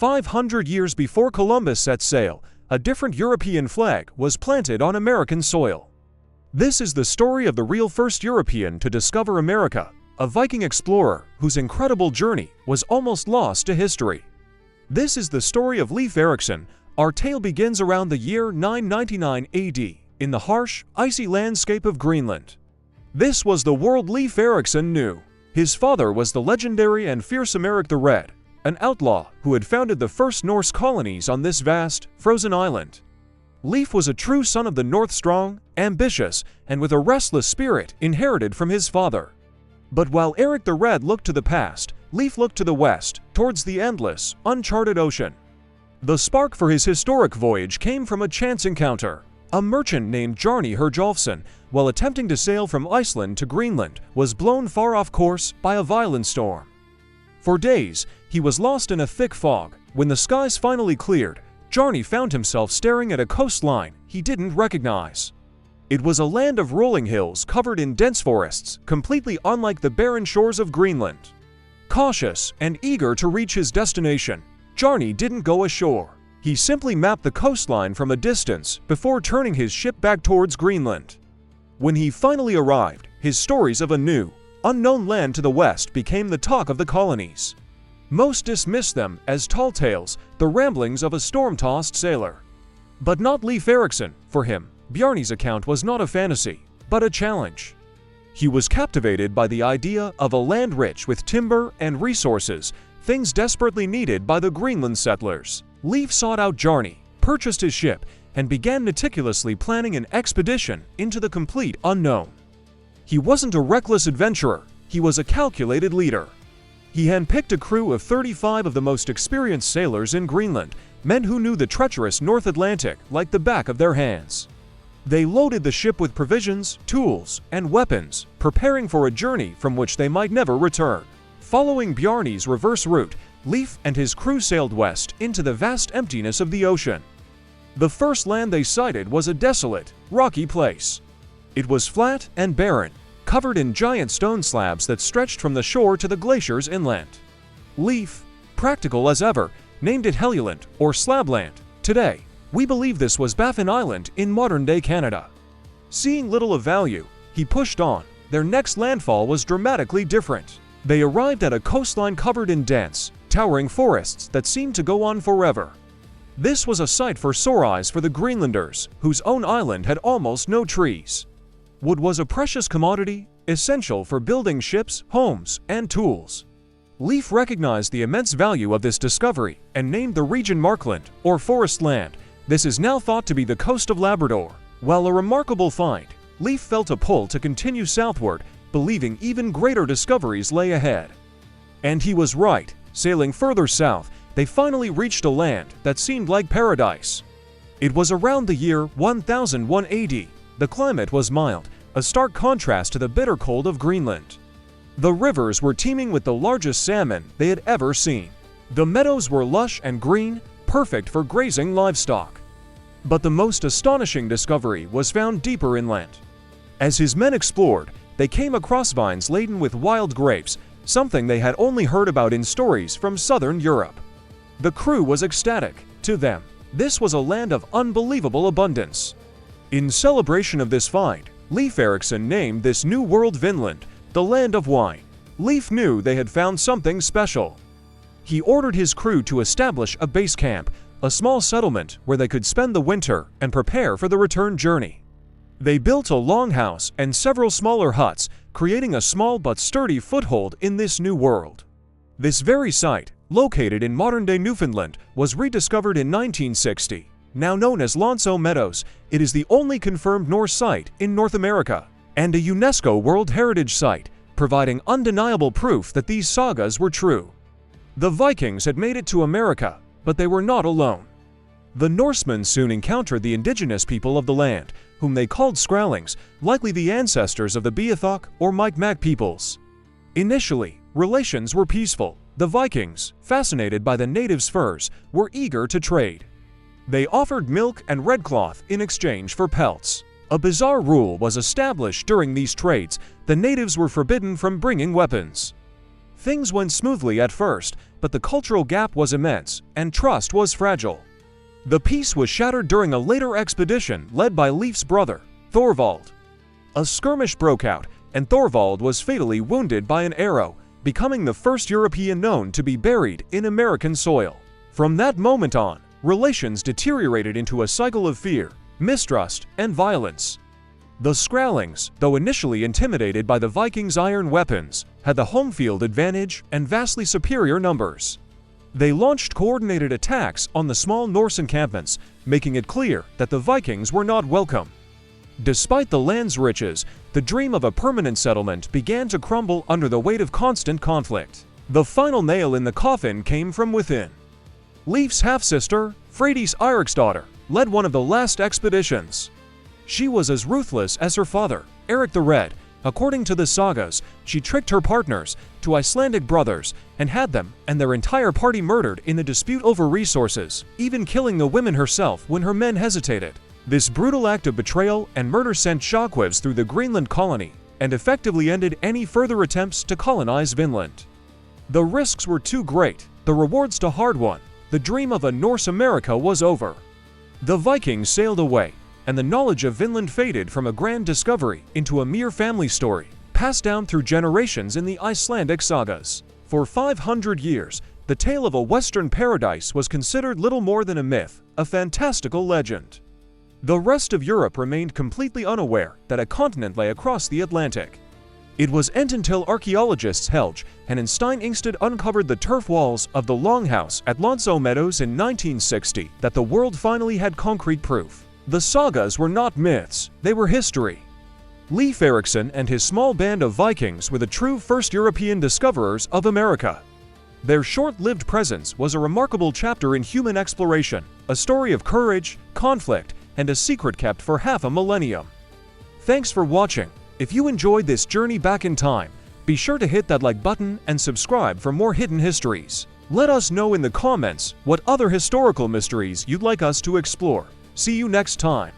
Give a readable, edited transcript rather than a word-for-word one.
500 years before Columbus set sail, a different European flag was planted on American soil. This is the story of the real first European to discover America, a Viking explorer whose incredible journey was almost lost to history. This is the story of Leif Erikson. Our tale begins around the year 999 AD, in the harsh, icy landscape of Greenland. This was the world Leif Erikson knew. His father was the legendary and fearsome Eric the Red, an outlaw who had founded the first Norse colonies on this vast, frozen island. Leif was a true son of the North, strong, ambitious, and with a restless spirit inherited from his father. But while Eric the Red looked to the past, Leif looked to the west, towards the endless, uncharted ocean. The spark for his historic voyage came from a chance encounter. A merchant named Bjarni Herjolfsson, while attempting to sail from Iceland to Greenland, was blown far off course by a violent storm. For days, he was lost in a thick fog. When the skies finally cleared, Bjarni found himself staring at a coastline he didn't recognize. It was a land of rolling hills covered in dense forests, completely unlike the barren shores of Greenland. Cautious and eager to reach his destination, Bjarni didn't go ashore. He simply mapped the coastline from a distance before turning his ship back towards Greenland. When he finally arrived, his stories of a new, unknown land to the west became the talk of the colonies. Most dismissed them as tall tales, the ramblings of a storm-tossed sailor. But not Leif Erikson. For him, Bjarni's account was not a fantasy, but a challenge. He was captivated by the idea of a land rich with timber and resources, things desperately needed by the Greenland settlers. Leif sought out Bjarni, purchased his ship, and began meticulously planning an expedition into the complete unknown. He wasn't a reckless adventurer, he was a calculated leader. He handpicked a crew of 35 of the most experienced sailors in Greenland, men who knew the treacherous North Atlantic like the back of their hands. They loaded the ship with provisions, tools, and weapons, preparing for a journey from which they might never return. Following Bjarni's reverse route, Leif and his crew sailed west into the vast emptiness of the ocean. The first land they sighted was a desolate, rocky place. It was flat and barren, covered in giant stone slabs that stretched from the shore to the glaciers inland. Leif, practical as ever, named it Helluland or Slabland. Today, we believe this was Baffin Island in modern-day Canada. Seeing little of value, he pushed on. Their next landfall was dramatically different. They arrived at a coastline covered in dense, towering forests that seemed to go on forever. This was a sight for sore eyes for the Greenlanders, whose own island had almost no trees. Wood was a precious commodity, essential for building ships, homes, and tools. Leif recognized the immense value of this discovery and named the region Markland, or Forest Land. This is now thought to be the coast of Labrador. While a remarkable find, Leif felt a pull to continue southward, believing even greater discoveries lay ahead. And he was right. Sailing further south, they finally reached a land that seemed like paradise. It was around the year 1001 AD. The climate was mild, a stark contrast to the bitter cold of Greenland. The rivers were teeming with the largest salmon they had ever seen. The meadows were lush and green, perfect for grazing livestock. But the most astonishing discovery was found deeper inland. As his men explored, they came across vines laden with wild grapes, something they had only heard about in stories from southern Europe. The crew was ecstatic. To them, this was a land of unbelievable abundance. In celebration of this find, Leif Erikson named this new world Vinland, the land of wine. Leif knew they had found something special. He ordered his crew to establish a base camp, a small settlement where they could spend the winter and prepare for the return journey. They built a longhouse and several smaller huts, creating a small but sturdy foothold in this new world. This very site, located in modern-day Newfoundland, was rediscovered in 1960. Now known as Meadows, it is the only confirmed Norse site in North America, and a UNESCO World Heritage Site, providing undeniable proof that these sagas were true. The Vikings had made it to America, but they were not alone. The Norsemen soon encountered the indigenous people of the land, whom they called Skraelings, likely the ancestors of the Beathok or Micmac peoples. Initially, relations were peaceful. The Vikings, fascinated by the natives' furs, were eager to trade. They offered milk and red cloth in exchange for pelts. A bizarre rule was established during these trades: the natives were forbidden from bringing weapons. Things went smoothly at first, but the cultural gap was immense, and trust was fragile. The peace was shattered during a later expedition led by Leif's brother, Thorvald. A skirmish broke out, and Thorvald was fatally wounded by an arrow, becoming the first European known to be buried in American soil. From that moment on, relations deteriorated into a cycle of fear, mistrust, and violence. The Skraelings, though initially intimidated by the Vikings' iron weapons, had the home field advantage and vastly superior numbers. They launched coordinated attacks on the small Norse encampments, making it clear that the Vikings were not welcome. Despite the land's riches, the dream of a permanent settlement began to crumble under the weight of constant conflict. The final nail in the coffin came from within. Leif's half-sister, Freydis daughter, led one of the last expeditions. She was as ruthless as her father, Eric the Red. According to the Sagas, she tricked her partners, two Icelandic brothers, and had them and their entire party murdered in a dispute over resources, even killing the woman herself when her men hesitated. This brutal act of betrayal and murder sent shockwaves through the Greenland colony and effectively ended any further attempts to colonize Vinland. The risks were too great, the rewards too hard-won. The dream of a Norse America was over. The Vikings sailed away, and the knowledge of Vinland faded from a grand discovery into a mere family story, passed down through generations in the Icelandic sagas. For 500 years, the tale of a Western paradise was considered little more than a myth, a fantastical legend. The rest of Europe remained completely unaware that a continent lay across the Atlantic. It wasn't until archaeologists Helge and Ingstein uncovered the turf walls of the Longhouse at Meadows in 1960 that the world finally had concrete proof. The sagas were not myths, they were history. Leif Erikson and his small band of Vikings were the true first European discoverers of America. Their short-lived presence was a remarkable chapter in human exploration, a story of courage, conflict, and a secret kept for half a millennium. Thanks for watching. If you enjoyed this journey back in time, be sure to hit that like button and subscribe for more hidden histories. Let us know in the comments what other historical mysteries you'd like us to explore. See you next time.